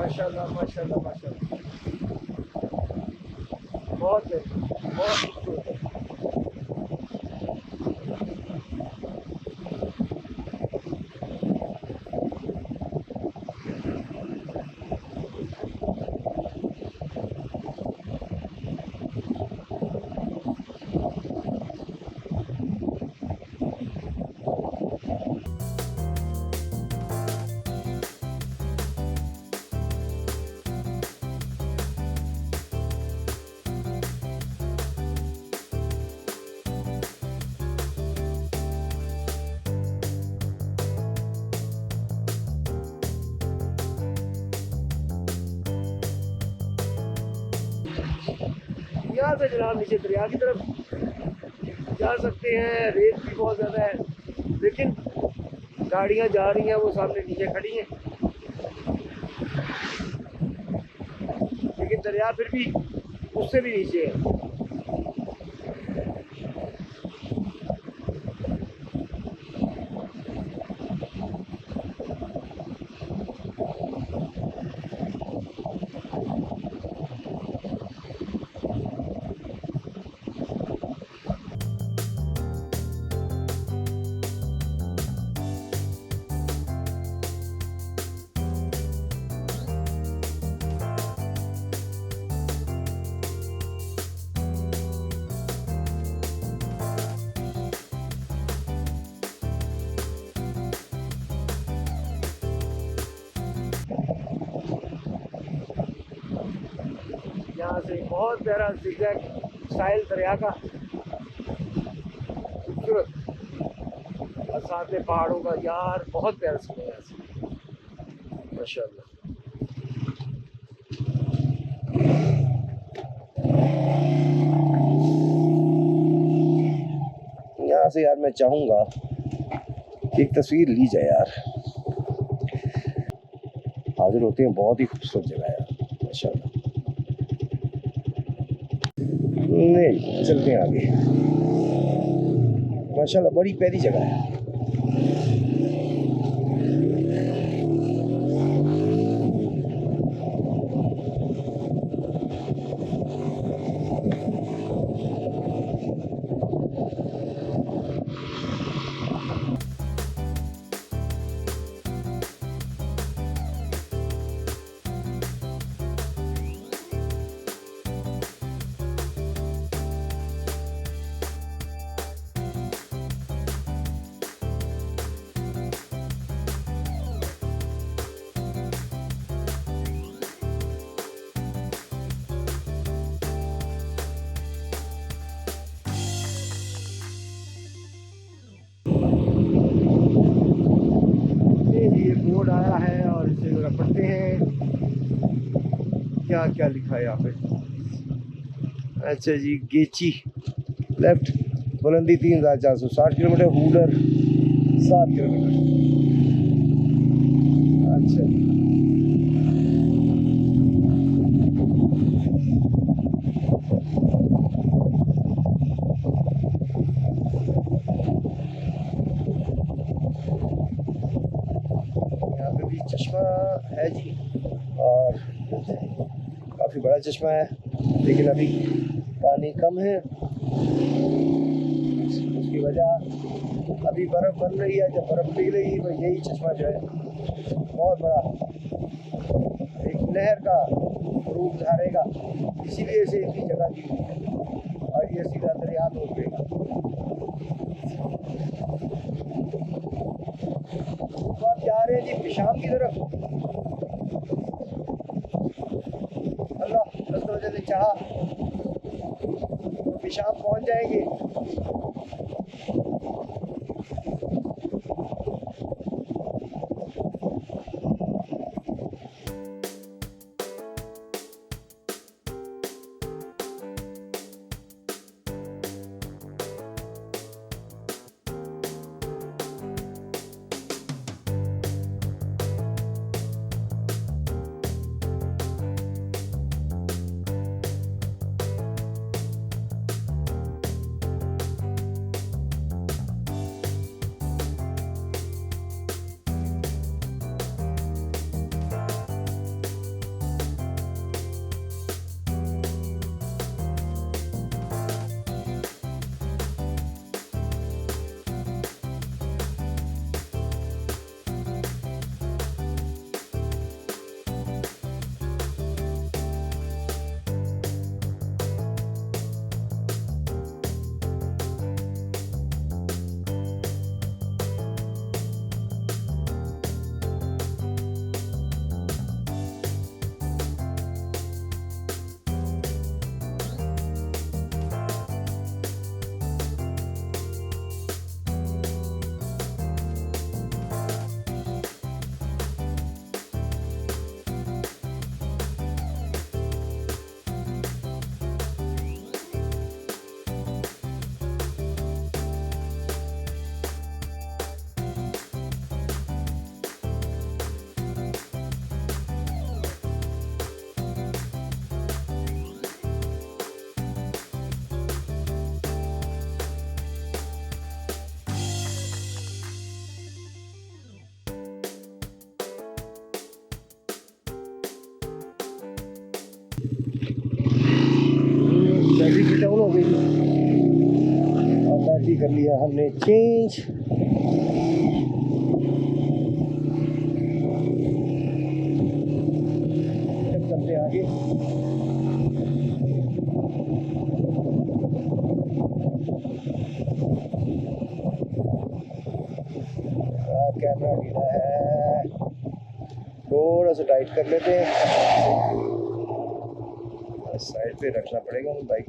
माशाल्लाह माशाल्लाह माशाल्लाह, बहुत खूबसूरत है। यहाँ से जनाब नीचे दरिया की तरफ जा सकते हैं। रेत भी बहुत ज़्यादा है, लेकिन गाड़ियाँ जा रही हैं, वो सामने नीचे खड़ी हैं, लेकिन दरिया फिर भी उससे भी नीचे है। यहाँ से बहुत प्यारा ज़िगज़ैग स्टाइल दरिया का, खूबसूरत, और साथ में पहाड़ों का। यार बहुत प्यारा सीन है यहाँ से, माशाल्लाह। यहाँ से यार मैं चाहूँगा कि एक तस्वीर ली जाए यार, हाजिर होते हैं। बहुत ही खूबसूरत जगह है यार, माशाल्लाह। नहीं, चलते हैं आगे। माशाल्लाह बड़ी प्यारी जगह है। ये बोर्ड आया है और इसे जरा पढ़ते हैं क्या क्या लिखा है यहाँ पे। अच्छा जी, गेची लेफ्ट, बुलंदी 3460 किलोमीटर, हुडर 7 किलोमीटर। अच्छा चश्मा है जी, और काफ़ी बड़ा चश्मा है, लेकिन अभी पानी कम है। उसकी वजह अभी बर्फ़ बन रही है। जब बर्फ़ पिघलेगी तो यही चश्मा जो है बहुत बड़ा एक नहर का रूप धारेगा, इसीलिए इसे इतनी जगह दी हुई है, और ये सीधा दरिया में उतरेगा। तो आप जा रहे हैं जी पेशाब की तरफ। अल्लाह ने चाहा तो पेशाब पहुंच जाएंगे। कर लिया हमने चेंज। चलते आगे। कैमरा ढीला है, थोड़ा सा टाइट कर लेते हैं, साइड पे रखना पड़ेगा बाइक।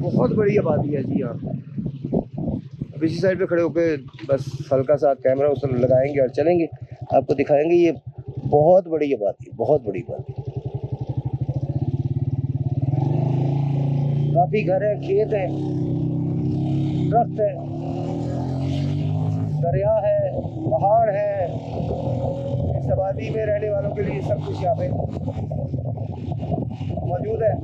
बहुत बड़ी आबादी है जी यहाँ। अब इसी साइड पे खड़े होकर बस हल्का सा कैमरा उस लगाएंगे और चलेंगे, आपको दिखाएंगे। ये बहुत बड़ी आबादी, बहुत बड़ी आबादी, काफ़ी घर है, खेत है, दरख्त है, दरिया है, पहाड़ है। इस आबादी में रहने वालों के लिए सब कुछ यहाँ पे मौजूद है।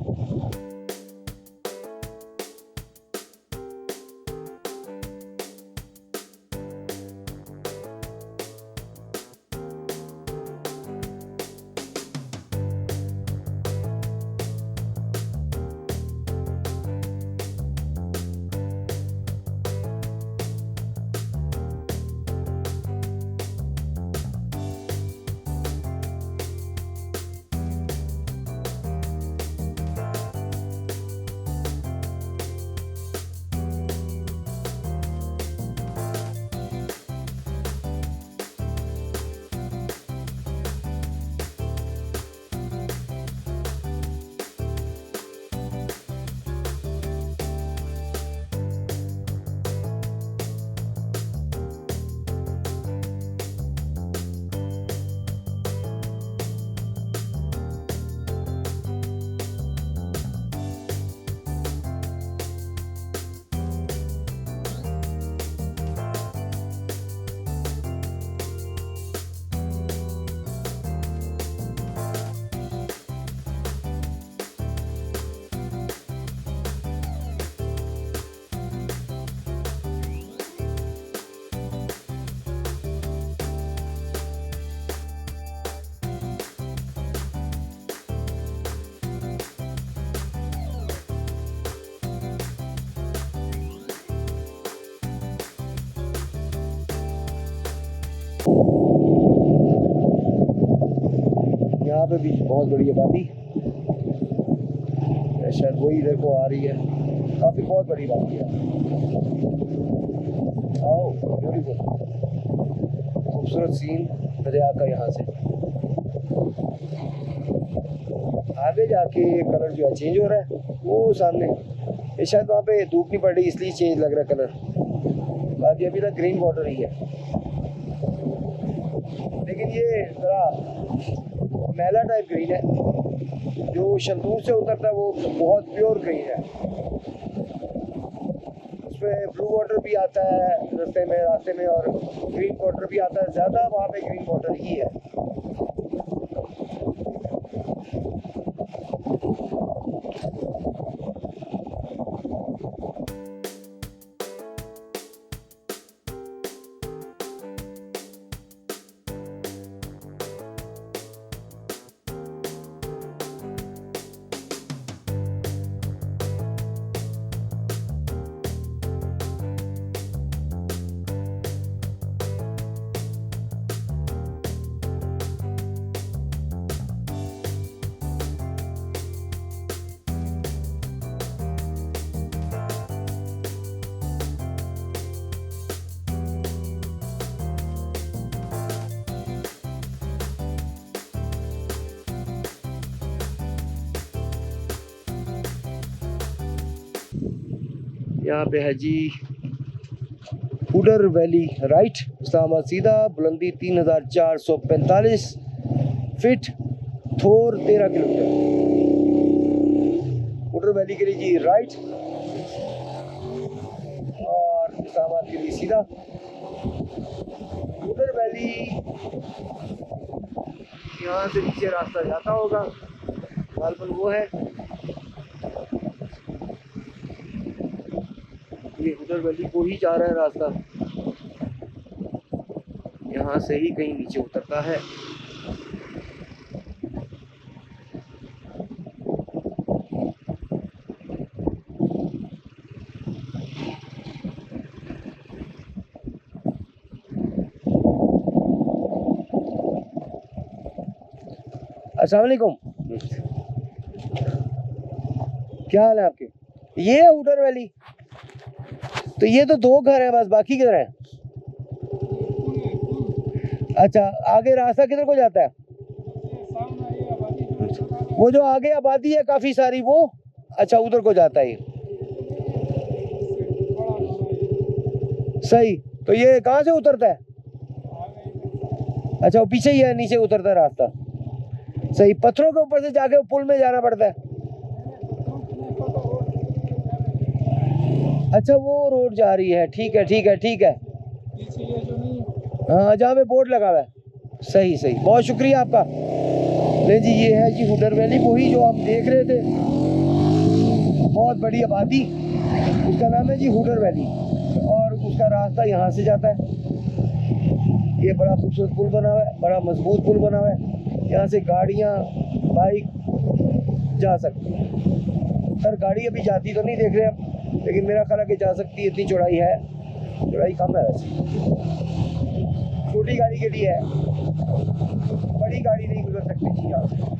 यहाँ पे भी बहुत बड़ी आबादी, शायद वही इधर को आ रही है। काफ़ी बहुत बड़ी आबादी है। आओ, ब्यूटीफुल, खूबसूरत सीन दरिया का यहाँ से। आगे आके कलर जो है चेंज हो रहा है। वो सामने ये शायद वहाँ पे धूप नहीं पड़ रही इसलिए चेंज लग रहा है कलर, बाकी अभी तक ग्रीन बॉर्डर ही है। लेकिन ये ज़रा मैला टाइप ग्रीन है, जो शंदूर से उतरता है वो बहुत प्योर ग्रीन है। उसमें ब्लू वाटर भी आता है रास्ते में और ग्रीन वाटर भी आता है, ज़्यादा वहाँ पे ग्रीन वाटर ही है। यहाँ पे है जी उडर वैली राइट, इस्लामाबाद सीधा, बुलंदी 3445 फीट, थोर 13 किलोमीटर। उडर वैली के लिए जी राइट और इस्लामाबाद के लिए सीधा। उडर वैली यहाँ से नीचे रास्ता जाता होगा, गालबन वो है ये उधर वैली को ही जा रहा है रास्ता, यहाँ से ही कहीं नीचे उतरता है। अस्सलाम वालेकुम, क्या हाल है आपके? ये है उडर वैली, तो ये तो 2 घर है बस, बाकी किधर है? अच्छा, आगे रास्ता किधर को जाता है? वो जो आगे आबादी है काफी सारी वो, अच्छा उधर को जाता है ये। सही, तो ये कहाँ से उतरता है? अच्छा वो पीछे ही है, नीचे उतरता है रास्ता। सही, पत्थरों के ऊपर से जाके पुल में जाना पड़ता है। अच्छा वो रोड जा रही है, ठीक है ठीक है ठीक है। हाँ जहाँ पे बोर्ड लगा हुआ है। सही सही, बहुत शुक्रिया आपका। नहीं जी ये है जी उडर वैली, वही जो आप देख रहे थे, बहुत बड़ी आबादी, उसका नाम है जी उडर वैली और उसका रास्ता यहाँ से जाता है। ये बड़ा खूबसूरत पुल बना हुआ है, बड़ा मजबूत पुल बना हुआ है, यहाँ से गाड़ियाँ बाइक जा सकती हैं। सर गाड़ी अभी जाती तो नहीं देख रहे हम, लेकिन मेरा ख्याल है कि जा सकती है, इतनी चौड़ाई है, चौड़ाई कम है वैसे, छोटी गाड़ी के लिए है, बड़ी गाड़ी नहीं गुजर सकती थी यहाँ से।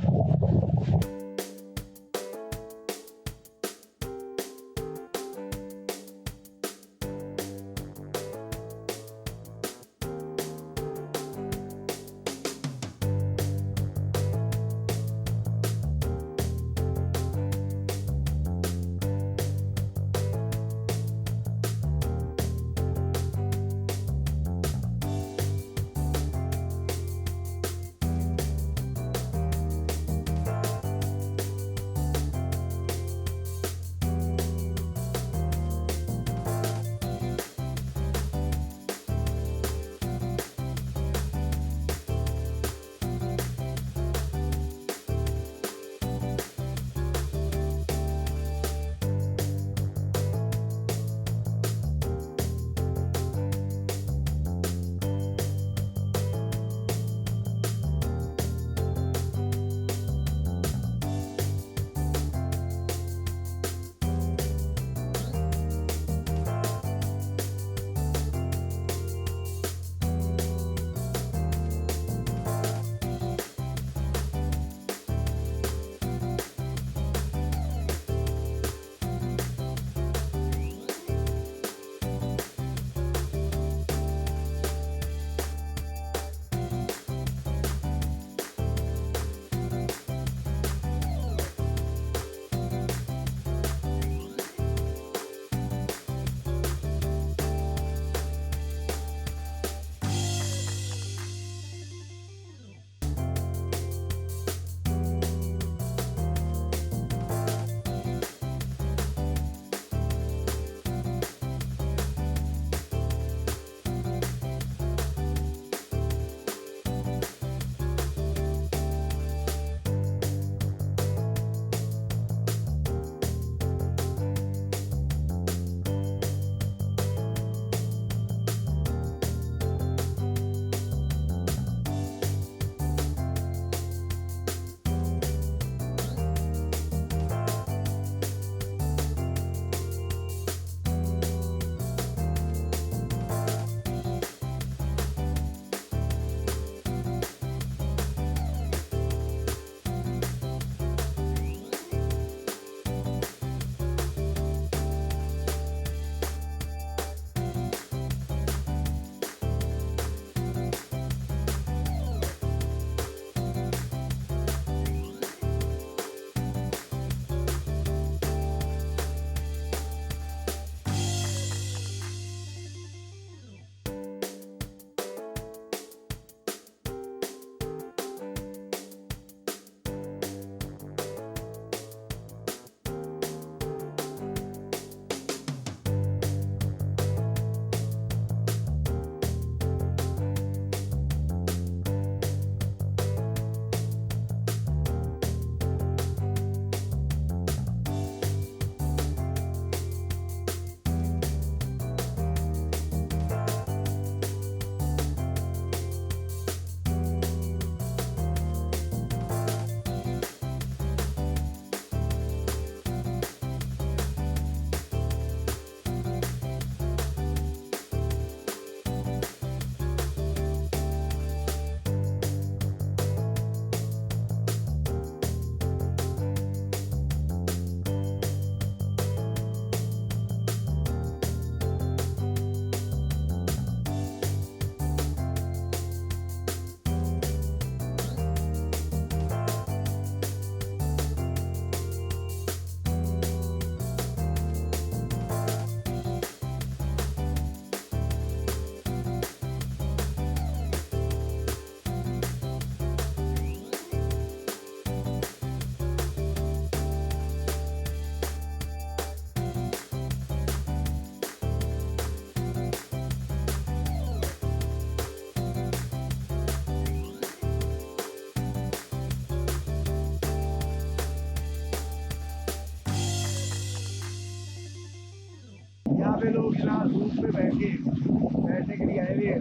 यहाँ पे लोग यहाँ धूप में बैठने के लिए आए हुए हैं,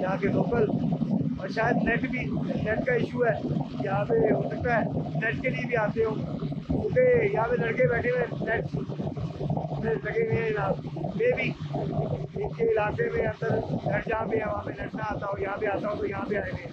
यहाँ के लोकल। और शायद नेट का इशू है यहाँ पे, हो सकता है नेट के लिए भी आते हो, क्योंकि यहाँ पे लड़के बैठे हुए नेट लगे हुए हैं जनाब। मे भी इनके इलाके में अंदर घर जहाँ पे है वहाँ पे नेट ना आता हो, यहाँ पे आता हो तो यहाँ पे आए हुए हैं।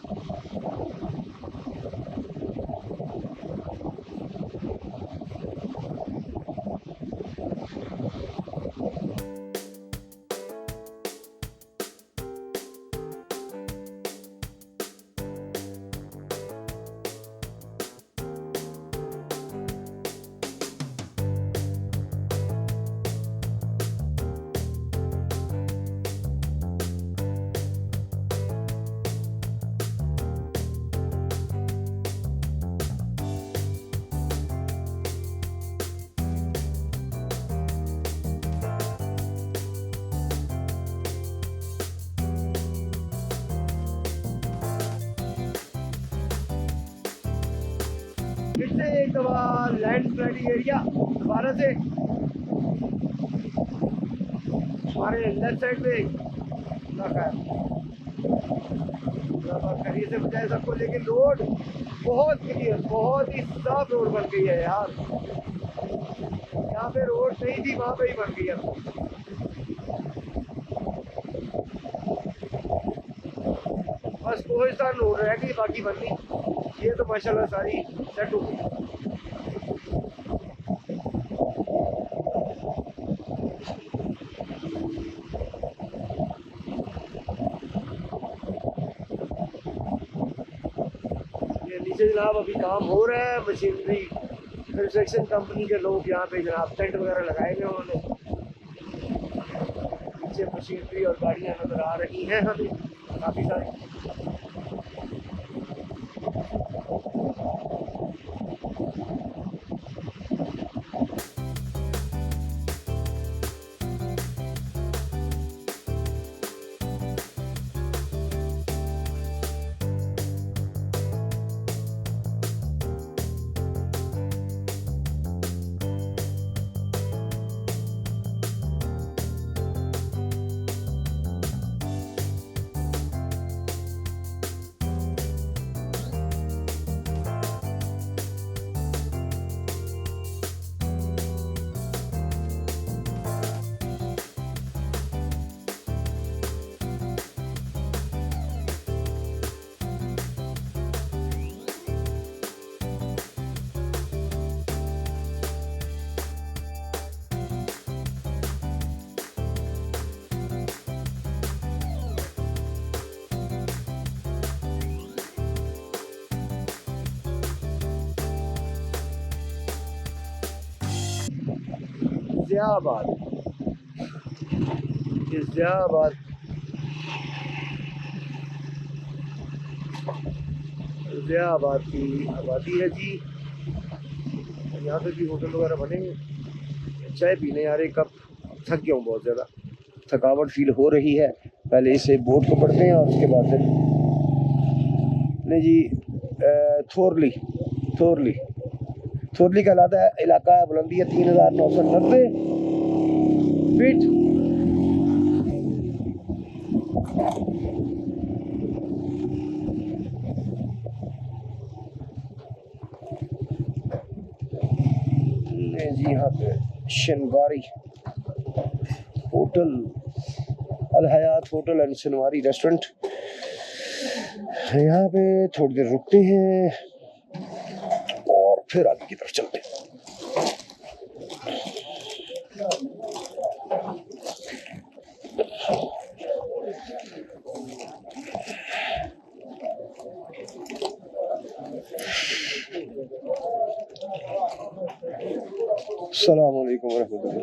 फिर से एक दफा लैंड स्लाइडिंग एरिया दोबारा से हमारे लेफ्ट साइड पे खरीद से बचाए सबको। लेकिन रोड बहुत क्लियर, बहुत ही साफ रोड बन गई है यार। यहाँ पे रोड नहीं थी, वहाँ पे ही बन गई है। बस कोहिस्तान रोड रह गई, बाकी बननी। ये तो माशाल्लाह सारी सेट हो गई। ये नीचे जनाब अभी काम हो रहा है, मशीनरी कंस्ट्रक्शन कंपनी के लोग यहाँ पे जनाब टेंट वगैरह लगाए हुए उन्होंने। नीचे मशीनरी और गाड़ियाँ नजर आ रही हैं हमें काफ़ी सारी। ज़ियाबाद की आबादी है जी। यहाँ पे भी होटल वगैरह बनेंगे। चाय पीने यार एक कप, थक गया हूँ बहुत ज़्यादा, थकावट फील हो रही है। पहले इसे बोर्ड को पढ़ते हैं और उसके बाद फिर नहीं जी। थोरली का इलाका है, बुलंदी है 3990 फीट। जी यहाँ पे Shanwari hotel, Al Hayat hotel and Shanwari restaurant. यहाँ पे थोड़ी देर रुकते हैं और फिर आगे की तरफ चलते हैं। अस्सलाम वालेकुम वरहमतुल्लाह।